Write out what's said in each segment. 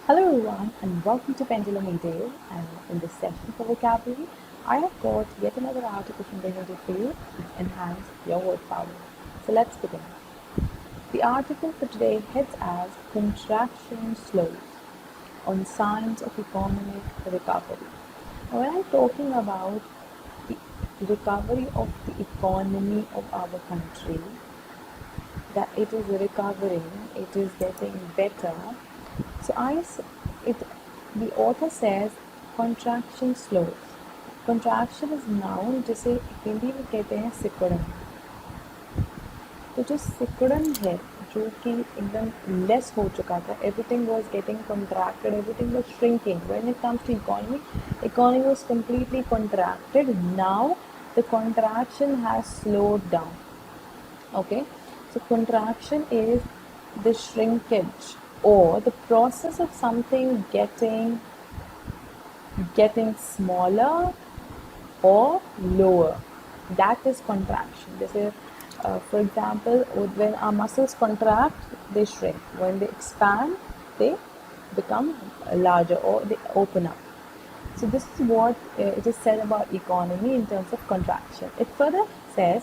Hello everyone and welcome to Pendulum E-Day, and in this session for vocabulary, I have got yet another article from the Hindu for you to enhance your word power. So let's begin. The article for today heads as Contraction Slows on Signs of Economic Recovery. Now when I'm talking about the recovery of the economy of our country, that it is recovering, it is getting better. So the author says contraction slows. Contraction is noun जिसे हिंदी में कहते हैं सिकुड़न. तो जो सिकुड़न है जो कि एकदम लेस हो चुका था, everything was getting contracted, everything was shrinking. When it comes to economy was completely contracted. Now the contraction has slowed down. Okay, so contraction is the shrinkage or the process of something getting smaller or lower. That is contraction. This is, for example, when our muscles contract, they shrink. When they expand, they become larger or they open up. So this is what it is said about economy in terms of contraction. It further says,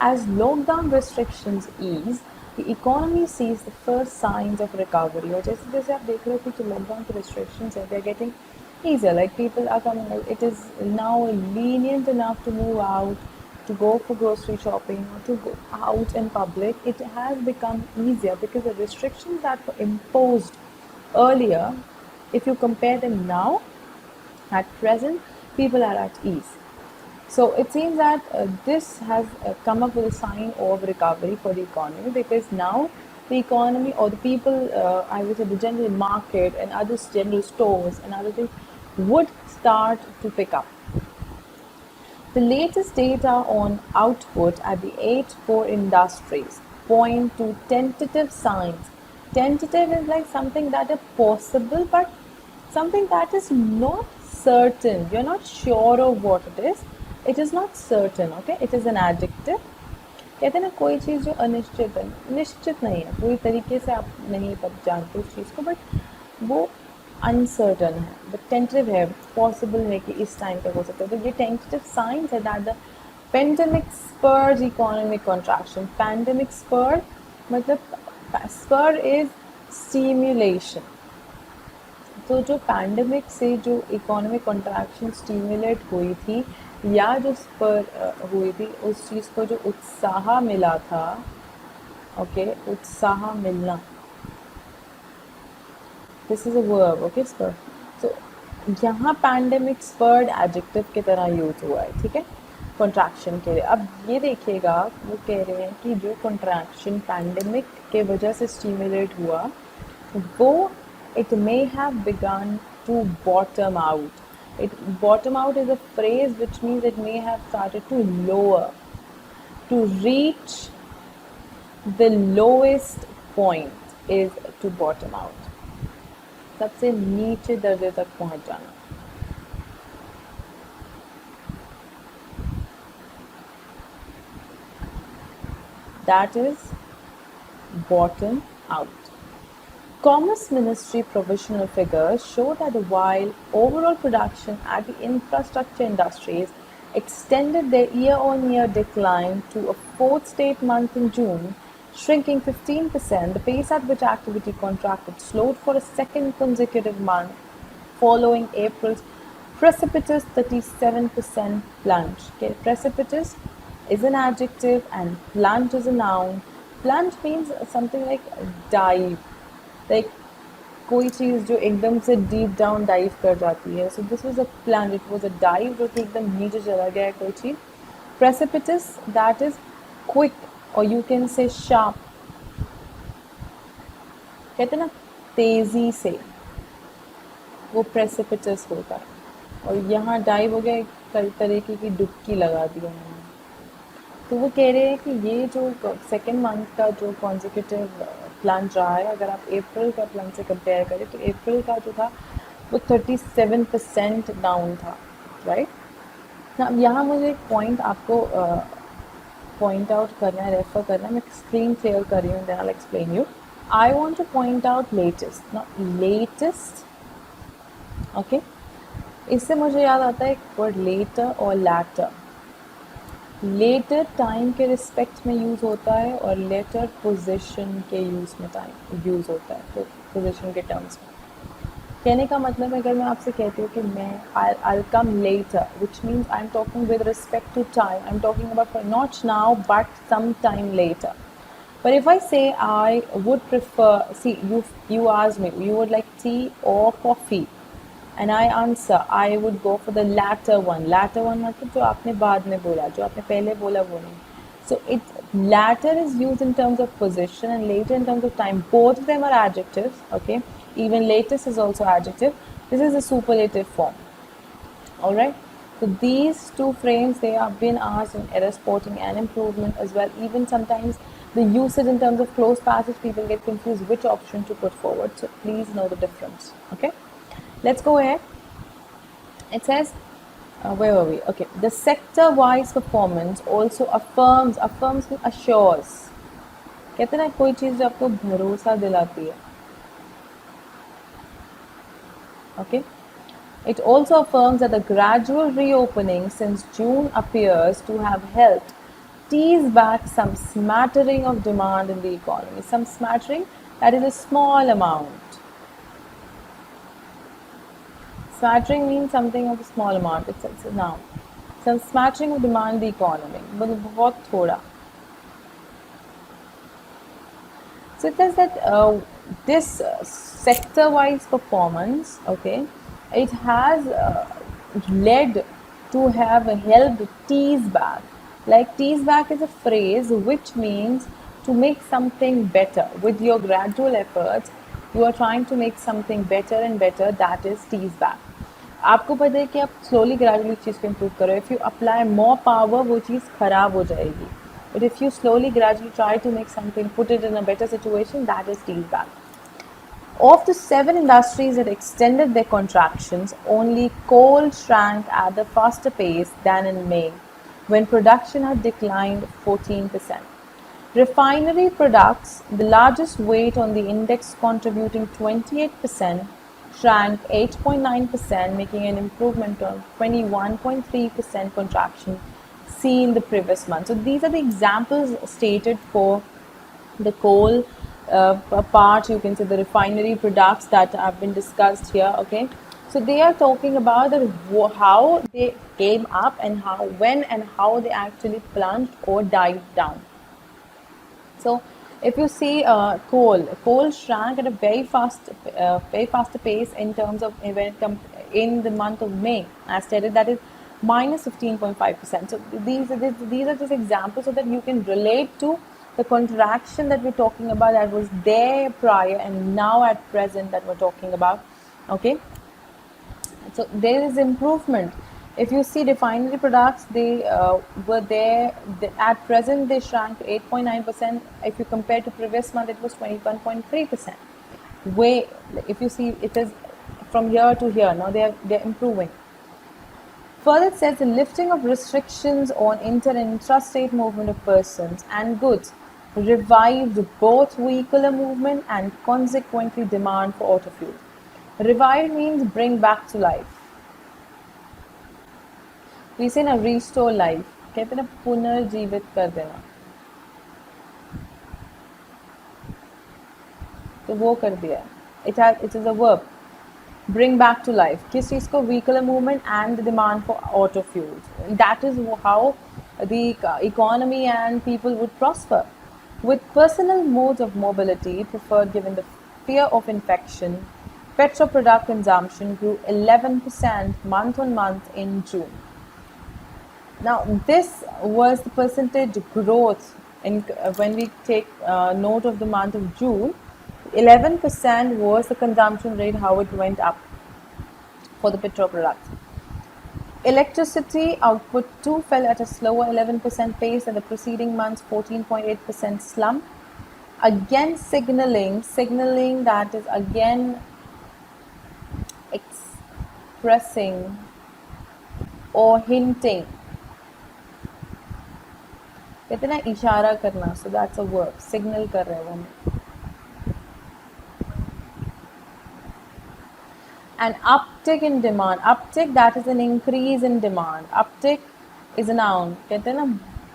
as lockdown restrictions ease, the economy sees the first signs of recovery. और जैसे जैसे आप देख रहे हो कि जो lockdown के restrictions है, they're getting easier. Like people are coming. It is now lenient enough to move out, to go for grocery shopping, or to go out in public. It has become easier because the restrictions that were imposed earlier, if you compare them now, at present, people are at ease. So it seems that this has come up with a sign of recovery for the economy, because now the economy or the people, I would say the general market and other general stores and other things would start to pick up. The latest data on output at the 8 core industries point to tentative signs. Tentative is like something that is possible, but something that is not certain. You're not sure of what it is. It is not certain. Okay, it is an adjective. कहते हैं ना कोई चीज़ जो अनिश्चित है, निश्चित नहीं है, पूरी तरीके से आप नहीं जानते उस चीज़ को, बट वो अनसर्टन है, बट टेंटेटिव है, पॉसिबल है कि इस टाइम तक हो सकता है. तो ये टेंटेटिव साइंस है that the pandemic spurs economic contraction. Pandemic spur मतलब स्पर इज स्टिम्युलेशन. तो जो पैंडेमिक से जो इकोनॉमिक कॉन्ट्रैक्शन स्टिमुलेट हुई थी या जो स्पर हुई थी, उस चीज़ को जो उत्साह मिला था, ओके, उत्साह मिलना, this is a verb, okay, spur. तो यहाँ पैंडेमिक स्पर्ड एडजेक्टिव की तरह यूज हुआ है, ठीक है, कॉन्ट्रैक्शन के लिए. अब ये देखिएगा, वो कह रहे हैं कि जो कॉन्ट्रैक्शन पैंडेमिक के वजह से स्टिमुलेट हुआ, वो it may have begun to bottom out. Bottom out is a phrase which means it may have started to lower, to reach the lowest point is to bottom out. सबसे नीचे दर्जे तक पहुंच जाना. That is bottom out. Commerce Ministry provisional figures show that while overall production at the infrastructure industries extended their year-on-year decline to a fourth straight month in June, shrinking 15%, the pace at which activity contracted slowed for a second consecutive month following April's precipitous 37% plunge. Okay, precipitous is an adjective and plunge is a noun. Plunge means something like dive, like कोई चीज़ जो एकदम से deep down dive कर जाती है. So this was a plunge, it was a dive जो कि एकदम नीचे चला गया है कोई चीज़. प्रेसिपिटस, दैट इज क्विक, और यू कैन से शार्प. कहते हैं ना तेज़ी से, वो प्रेसिपिटस होता है. और यहाँ डाइव हो गया, कई तरीके की डुबकी लगा दी उन्होंने. तो वो कह रहे हैं कि ये जो सेकेंड मंथ का जो कॉन्जिक्यूटिव प्लंज रहा है, अगर आप अप्रैल का प्लंज से कंपेयर करें तो अप्रैल का जो था वो 37% डाउन था, राइट. अब यहाँ मुझे एक पॉइंट आपको पॉइंट आउट करना है, रेफर करना है. मैं स्क्रीन शेयर कर रही हूँ, then I will explain you. I want to point out latest, not latest. Okay, इससे मुझे याद आता है एक वर्ड लेटर और लैटर. लेटर टाइम के रिस्पेक्ट में यूज़ होता है और लेटर पोजीशन के यूज़ होता है, तो पोजीशन के टर्म्स में. कहने का मतलब है, अगर मैं आपसे कहती हूँ कि मैं I'll come later, which means I'm talking with respect to time. I'm talking about not now but some time later. But if I say I would prefer, see, you asked me, you would like tea or coffee, and I answer I would go for the latter one. Latter one मतलब जो आपने बाद में बोला, जो आपने पहले बोला वो नहीं. So latter is used in terms of position and later in terms of time. Both of them are adjectives. Okay, even latest is also adjective. This is a superlative form. All right. So these two frames, they have been asked in error spotting and improvement as well. Even sometimes the usage in terms of close passage, people get confused which option to put forward. So please know the difference. Okay. Let's go ahead. It says, where were we? Okay. The sector-wise performance also affirms means assures. कहते हैं ना कोई चीज़ जो आपको भरोसा दिलाती है. Okay. It also affirms that the gradual reopening since June appears to have helped tease back some smattering of demand in the economy. Some smattering, that is a small amount. Smattering means something of a small amount. It's a noun. Some smattering of demand in the economy. But बहुत थोड़ा. So it says that this sector-wise performance, okay, it has led to have helped tease back. Like tease back is a phrase which means to make something better. With your gradual efforts, you are trying to make something better and better. That is tease back. आपको पता है कि आप slowly gradually चीज़ को improve करो. If you apply more power, वो चीज़ खराब हो जाएगी. But if you slowly, gradually try to make something, put it in a better situation, that is tease back. Of the 7 industries that extended their contractions, only coal shrank at the faster pace than in May, when production had declined 14%. Refinery products, the largest weight on the index contributing 28%, shrank 8.9%, making an improvement of 21.3% contraction seen the previous month. So these are the examples stated for the coal part. You can say the refinery products that have been discussed here. Okay, so they are talking about how they came up and when and how they actually plunged or died down. So if you see coal shrank at a very faster pace in terms of in the month of May. As stated, that is minus 15.5%. So these are just examples so that you can relate to the contraction that we're talking about that was there prior and now at present that we're talking about. Okay, so there is improvement. If you see refinery products, they were there. At present, they shrank 8.9%. If you compare to previous month, it was 21.3%. If you see, it is from year to year. Now they're improving. Further, it says the lifting of restrictions on inter and intrastate movement of persons and goods revived both vehicular movement and consequently demand for auto fuel. Revive means bring back to life. We say ना restore life, कहते हैं ना पुनर्जीवित कर देना, तो वो कर दिया. It is a verb. Bring back to life. किस चीज़ को? Vehicular movement and the demand for auto fuels. That is how the economy and people would prosper. With personal modes of mobility preferred given the fear of infection, petrol product consumption grew 11% month on month in June. Now, this was the percentage growth when we take note of the month of June. 11% was the consumption rate, how it went up for the petrol products. Electricity output too fell at a slower 11% pace than the preceding month's 14.8% slump. Again, signaling that is again expressing or hinting. कहते हैं ना इशारा करना, so that's a verb. Signal कर रहे हैं वो. An uptick in demand. Uptick, that is an increase in demand. Uptick is a noun. कहते हैं ना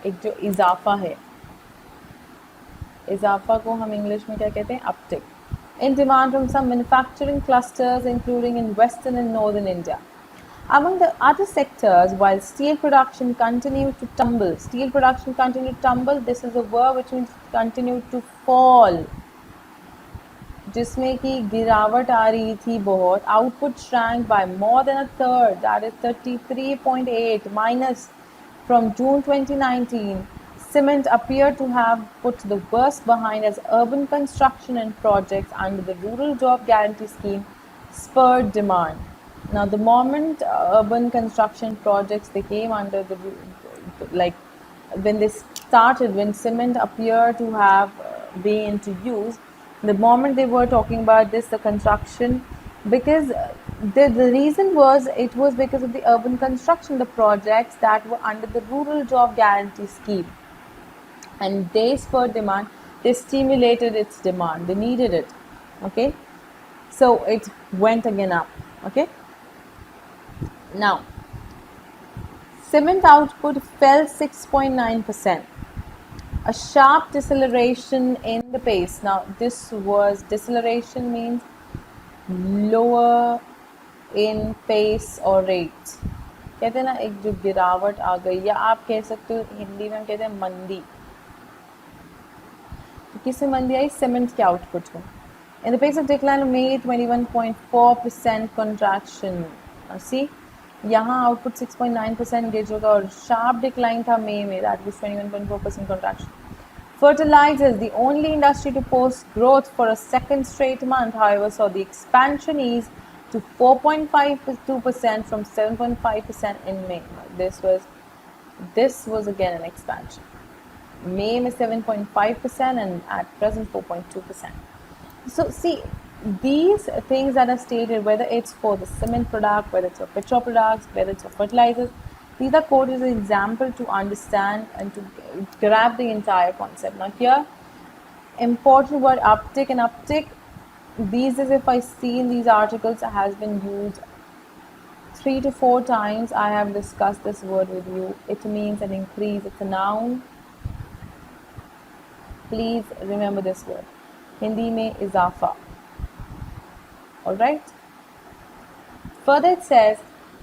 एक जो इजाफा है, इजाफा को हम इंग्लिश में क्या कहते हैं? uptick. In demand from some manufacturing clusters, including in western and northern India. Among the other sectors, while steel production continued to tumble, this is a verb which means continued to fall, जिसमें कि गिरावट आ रही थी बहुत. Output shrank by more than a third, that is 33.8 minus from June 2019. Cement appeared to have put the worst behind as urban construction and projects under the Rural Job Guarantee Scheme spurred demand. Now, the moment urban construction projects they came under the, like when they started, when cement appeared to have been into use, the moment they were talking about this, the construction, because the reason was it was because of the urban construction, the projects that were under the Rural Job Guarantee Scheme, and they spurred demand. They stimulated its demand. They needed it. Okay, so it went again up. Okay. Now, cement output fell 6.9%. A sharp deceleration in the pace. Now, this was deceleration means lower in pace or rate. कहते हैं ना एक जो गिरावट आ गई, या आप कह सकते हो हिंदी में हम कहते हैं मंदी. तो किसमें मंदी आई? सीमेंट के आउटपुट में. In the pace of decline of May, 21.4% contraction. See, यहाँ आउटपुट 6.9% गिर चुका और शार्प डिक्लाइन था मई में, that was 21.4% contraction. Fertilizers, the only industry to post growth for a second straight month, however, saw the expansion ease to 4.52% from 7.5% in May. This was again an expansion. May में 7.5% and at present 4.2%. So see, these things that are stated, whether it's for the cement product, whether it's for petro products, whether it's for fertilizers, these are quoted as an example to understand and to grab the entire concept. Now here, important word uptick and uptick. These is, if I see in these articles, has been used 3 to 4 times. I have discussed this word with you. It means an increase. It's a noun. Please remember this word. Hindi mein izafa. Alright. Further it says,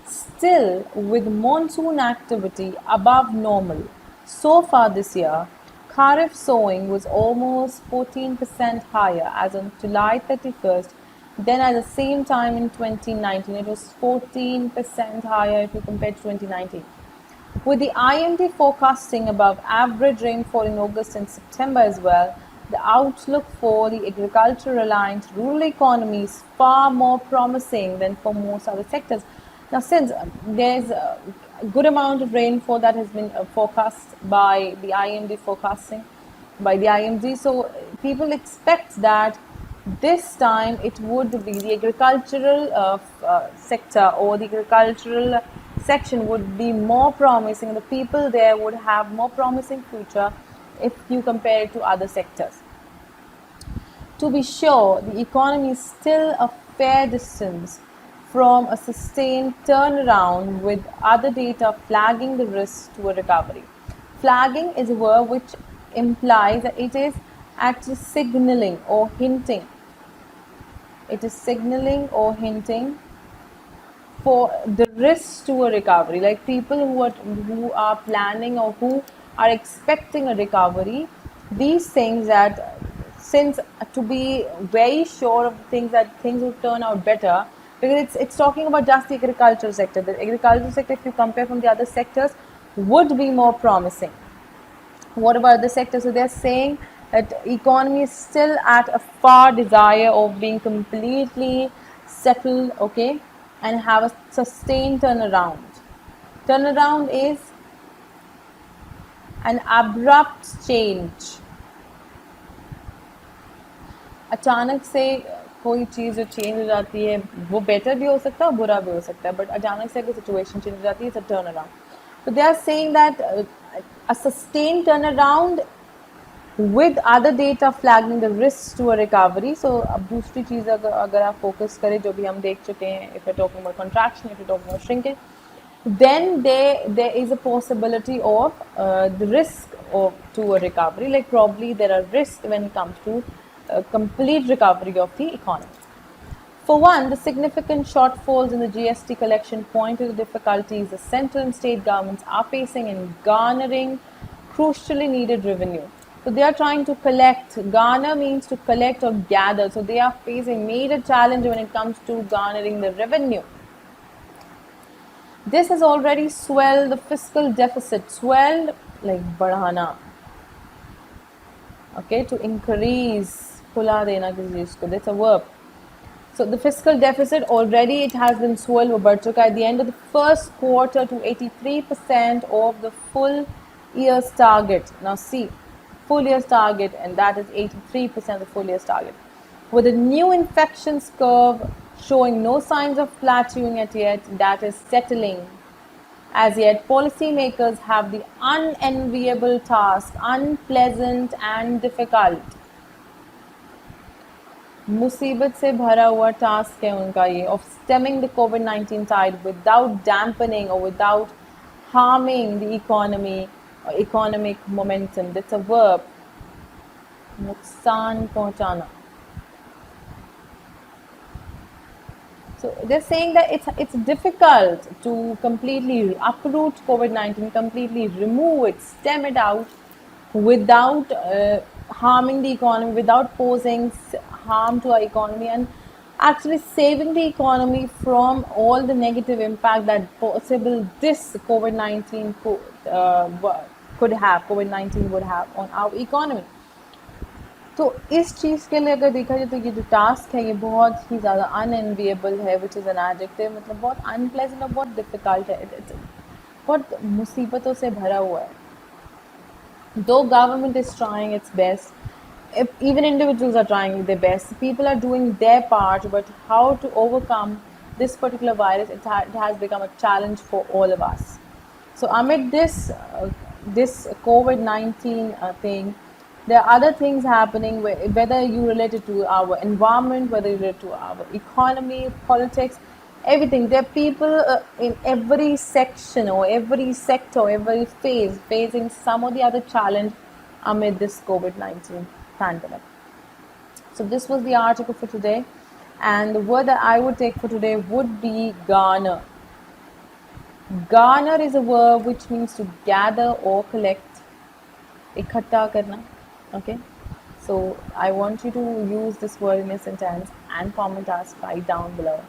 still with monsoon activity above normal so far this year, Kharif sowing was almost 14% higher as on July 31st than at the same time in 2019. It was 14% higher if you compare to 2019. With the IMD forecasting above average rainfall in August and September as well, the outlook for the agriculture-reliant rural economy is far more promising than for most other sectors. Now, since there's a good amount of rainfall that has been forecast by the IMD forecasting, by the IMD, so people expect that this time it would be the agricultural sector or the agricultural section would be more promising. The people there would have more promising future if you compare it to other sectors. To be sure, the economy is still a fair distance from a sustained turnaround, with other data flagging the risk to a recovery. Flagging is a verb which implies that it is actually signaling or hinting. It is signaling or hinting for the risk to a recovery. Like people who are planning or who are expecting a recovery, these things that, since to be very sure of things that things will turn out better, because it's talking about just the agricultural sector. The agricultural sector, if you compare from the other sectors, would be more promising. What about the sector? So they're saying that economy is still at a far desire of being completely settled, okay, and have a sustained turnaround. Turnaround is an abrupt change. अचानक से कोई चीज़ जो change हो जाती है वो better भी हो सकता है और बुरा भी हो सकता है, बट अचानक से कोई सिचुएशन चेंज हो जाती है, it's a turn around. So they are saying that a sustained turnaround with other data flagging the risks to a recovery. So अब दूसरी चीज़ अगर आप focus करें जो भी हम देख चुके हैं, if you're talking about contraction, if you're talking about shrinkage, then there is a possibility of the risk of to a recovery. Like probably there are risks when it comes to complete recovery of the economy. For one, the significant shortfalls in the GST collection point to the difficulties the central and state governments are facing in garnering crucially needed revenue. So they are trying to collect. Garner means to collect or gather. So they are facing major challenge when it comes to garnering the revenue. This has already swelled the fiscal deficit. Swelled like बढ़ाना. Okay, to increase. खुला देना किसी चीज़ को. That's a verb. So the fiscal deficit already it has been swelled over at the end of the first quarter to 83% of the full year's target. Now see, full year's target, and that is 83% of the full year's target. With the new infections curve showing no signs of plateauing yet, that is settling. As yet, policymakers have the unenviable task, unpleasant and difficult. मुसीबत से भरा हुआ task है उनका ये of stemming the COVID-19 tide without dampening or without harming the economy or economic momentum. That's a verb. नुकसान पहुंचाना. So they're saying that it's difficult to completely uproot COVID-19, completely remove it, stem it out without harming the economy, without posing harm to our economy, and actually saving the economy from all the negative impact that possible this COVID-19 could have, COVID-19 would have on our economy. तो इस चीज़ के लिए अगर देखा जाए तो ये जो टास्क है ये बहुत ही ज़्यादा अनएनविएबल है, विच इज़ एन एडजेक्टिव, मतलब बहुत अनप्लेजेंट और बहुत डिफ़िकल्ट है, बहुत मुसीबतों से भरा हुआ है. Though government is trying its best, if even individuals are trying their best, people are doing their part, but how to overcome this particular virus, it has become a challenge for all of us. So amid this COVID-19 thing, there are other things happening, whether you relate it to our environment, whether you relate to our economy, politics, everything. There are people in every section or every sector, every phase, facing some or the other challenge amid this COVID-19 pandemic. So this was the article for today, and the word that I would take for today would be garner. Garner is a verb which means to gather or collect, इकट्ठा करना. Okay, so I want you to use this word in a sentence and comment us right down below.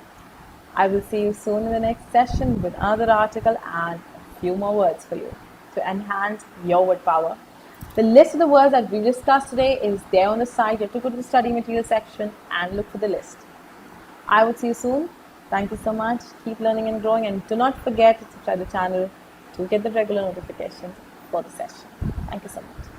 I will see you soon in the next session with another article and a few more words for you to enhance your word power. The list of the words that we discussed today is there on the site. You have to go to the study material section and look for the list. I will see you soon. Thank you so much. Keep learning and growing, and do not forget to subscribe to the channel to get the regular notifications for the session. Thank you so much.